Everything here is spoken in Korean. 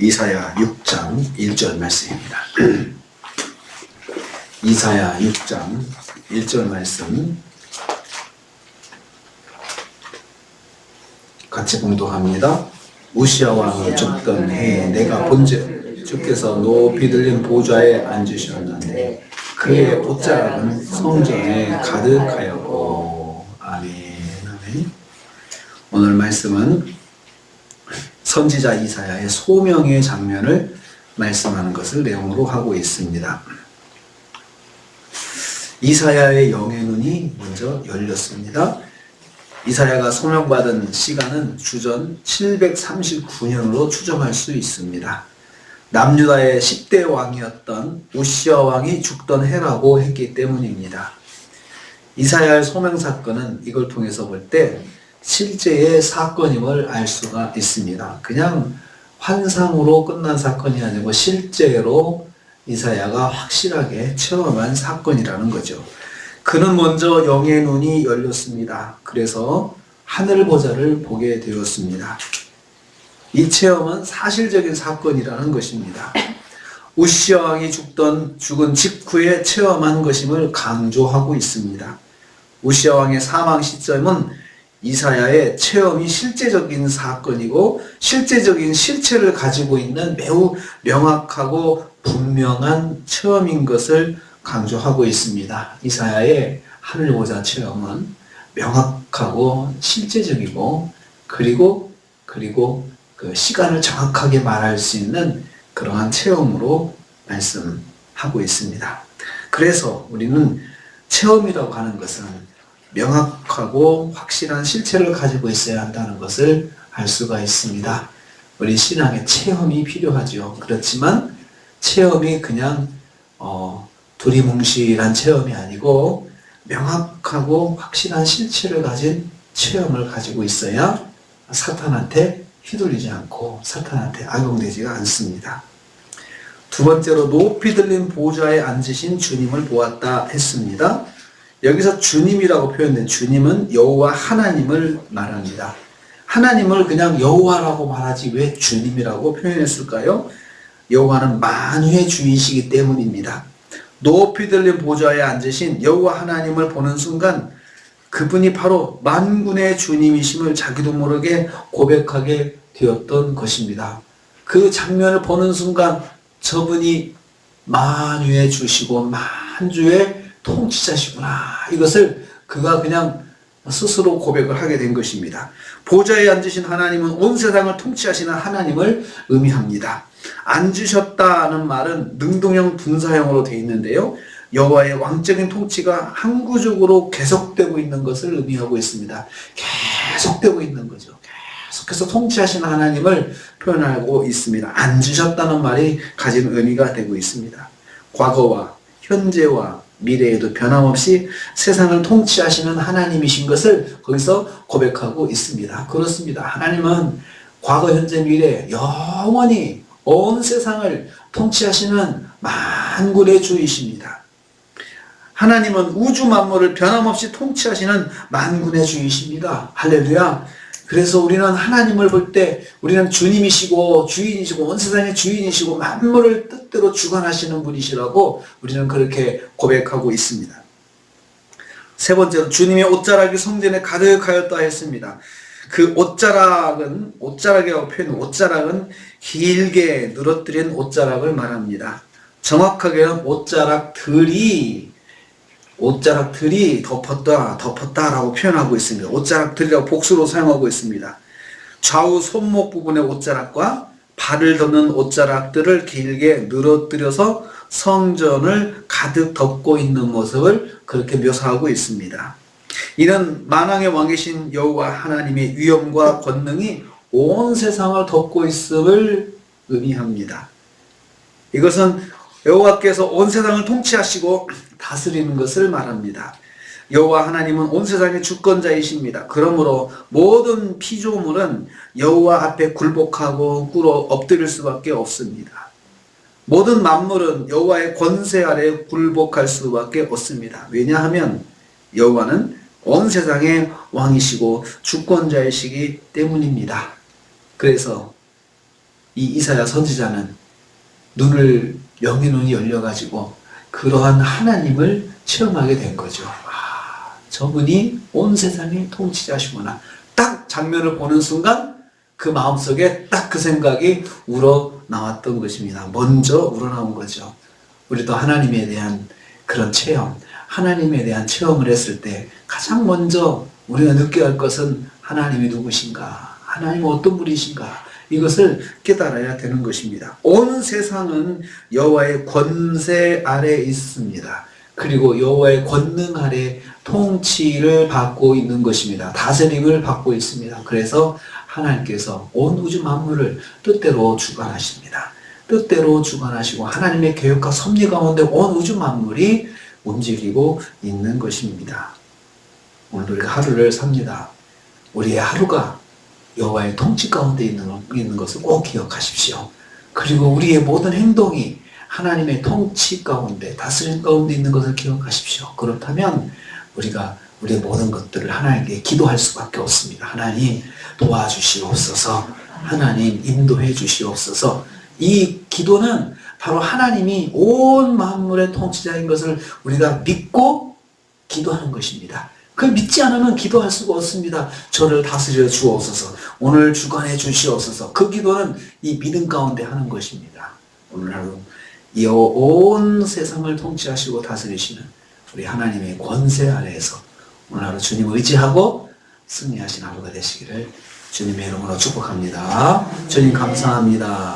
이사야 6장 1절 말씀입니다. 이사야 6장 1절 말씀 같이 봉독합니다. 우시야 왕이 죽던 해에 내가 본즉 주께서 높이 들린 보좌에 앉으셨는데 그의 옷자락은 성전에 가득하였고. 아멘. 아멘. 오늘 말씀은 선지자 이사야의 소명의 장면을 말씀하는 것을 내용으로 하고 있습니다. 이사야의 영의 눈이 먼저 열렸습니다. 이사야가 소명받은 시간은 주전 739년으로 추정할 수 있습니다. 남유다의 10대 왕이었던 우시야 왕이 죽던 해라고 했기 때문입니다. 이사야의 소명 사건은 이걸 통해서 볼 때 실제의 사건임을 알 수가 있습니다. 그냥 환상으로 끝난 사건이 아니고 실제로 이사야가 확실하게 체험한 사건이라는 거죠. 그는 먼저 영의 눈이 열렸습니다. 그래서 하늘 보좌를 보게 되었습니다. 이 체험은 사실적인 사건이라는 것입니다. 우시야 왕이 죽은 직후에 체험한 것임을 강조하고 있습니다. 우시야 왕의 사망 시점은 이사야의 체험이 실제적인 사건이고 실제적인 실체를 가지고 있는 매우 명확하고 분명한 체험인 것을 강조하고 있습니다. 이사야의 하늘보좌 체험은 명확하고 실제적이고 그리고 그 시간을 정확하게 말할 수 있는 그러한 체험으로 말씀하고 있습니다. 그래서 우리는 체험이라고 하는 것은 명확하고 확실한 실체를 가지고 있어야 한다는 것을 알 수가 있습니다. 우리 신앙에 체험이 필요하죠. 그렇지만 체험이 그냥 두리뭉실한 체험이 아니고 명확하고 확실한 실체를 가진 체험을 가지고 있어야 사탄한테 휘둘리지 않고 사탄한테 악용되지가 않습니다. 두 번째로 높이 들린 보좌에 앉으신 주님을 보았다 했습니다. 여기서 주님이라고 표현된 주님은 여호와 하나님을 말합니다. 하나님을 그냥 여호와라고 말하지 왜 주님이라고 표현했을까요? 여호와는 만유의 주이시기 때문입니다. 높이 들린 보좌에 앉으신 여호와 하나님을 보는 순간 그분이 바로 만군의 주님이심을 자기도 모르게 고백하게 되었던 것입니다. 그 장면을 보는 순간 저분이 만유의 주시고 만주의 통치자시구나. 이것을 그가 그냥 스스로 고백을 하게 된 것입니다. 보좌에 앉으신 하나님은 온 세상을 통치하시는 하나님을 의미합니다. 앉으셨다는 말은 능동형 분사형으로 되어 있는데요. 여호와의 왕적인 통치가 항구적으로 계속되고 있는 것을 의미하고 있습니다. 계속되고 있는 거죠. 계속해서 통치하시는 하나님을 표현하고 있습니다. 앉으셨다는 말이 가진 의미가 되고 있습니다. 과거와 현재와 미래에도 변함없이 세상을 통치하시는 하나님이신 것을 거기서 고백하고 있습니다. 그렇습니다. 하나님은 과거, 현재, 미래 영원히 온 세상을 통치하시는 만군의 주이십니다. 하나님은 우주 만물을 변함없이 통치하시는 만군의 주이십니다. 할렐루야. 그래서 우리는 하나님을 볼 때 우리는 주님이시고 주인이시고 온 세상의 주인이시고 만물을 뜻대로 주관하시는 분이시라고 우리는 그렇게 고백하고 있습니다. 세 번째로 주님의 옷자락이 성전에 가득하였다 했습니다. 그 옷자락이라고 표현한 옷자락은 길게 늘어뜨린 옷자락을 말합니다. 정확하게는 옷자락들이 덮었다라고 표현하고 있습니다. 옷자락들이라고 복수로 사용하고 있습니다. 좌우 손목 부분의 옷자락과 발을 덮는 옷자락들을 길게 늘어뜨려서 성전을 가득 덮고 있는 모습을 그렇게 묘사하고 있습니다. 이는 만왕의 왕이신 여호와 하나님의 위엄과 권능이 온 세상을 덮고 있음을 의미합니다. 이것은 여호와께서 온 세상을 통치하시고 다스리는 것을 말합니다. 여호와 하나님은 온 세상의 주권자이십니다. 그러므로 모든 피조물은 여호와 앞에 굴복하고 꿇어 엎드릴 수밖에 없습니다. 모든 만물은 여호와의 권세 아래 굴복할 수밖에 없습니다. 왜냐하면 여호와는 온 세상의 왕이시고 주권자이시기 때문입니다. 그래서 이 이사야 선지자는 영의 눈이 열려가지고 그러한 하나님을 체험하게 된 거죠. 저분이 온 세상의 통치자시구나. 딱 장면을 보는 순간 그 마음속에 딱 그 생각이 우러나왔던 것입니다. 먼저 우러나온 거죠. 우리도 하나님에 대한 그런 체험, 하나님에 대한 체험을 했을 때 가장 먼저 우리가 느껴야 할 것은 하나님이 누구신가, 하나님은 어떤 분이신가, 이것을 깨달아야 되는 것입니다. 온 세상은 여호와의 권세 아래 있습니다. 그리고 여호와의 권능 아래 통치를 받고 있는 것입니다. 다스림을 받고 있습니다. 그래서 하나님께서 온 우주 만물을 뜻대로 주관하십니다. 뜻대로 주관하시고 하나님의 계획과 섭리 가운데 온 우주 만물이 움직이고 있는 것입니다. 오늘 우리가 하루를 삽니다. 우리의 하루가 여호와의 통치 가운데 있는 것을 꼭 기억하십시오. 그리고 우리의 모든 행동이 하나님의 통치 가운데, 다스림 가운데 있는 것을 기억하십시오. 그렇다면 우리가 우리의 모든 것들을 하나님께 기도할 수밖에 없습니다. 하나님 도와주시옵소서, 하나님 인도해 주시옵소서. 이 기도는 바로 하나님이 온 만물의 통치자인 것을 우리가 믿고 기도하는 것입니다. 그걸 믿지 않으면 기도할 수가 없습니다. 저를 다스려 주옵소서, 오늘 주관해 주시옵소서. 그 기도는 이 믿음 가운데 하는 것입니다. 오늘 하루 이 온 세상을 통치하시고 다스리시는 우리 하나님의 권세 아래에서 오늘 하루 주님 의지하고 승리하신 하루가 되시기를 주님의 이름으로 축복합니다. 주님 감사합니다.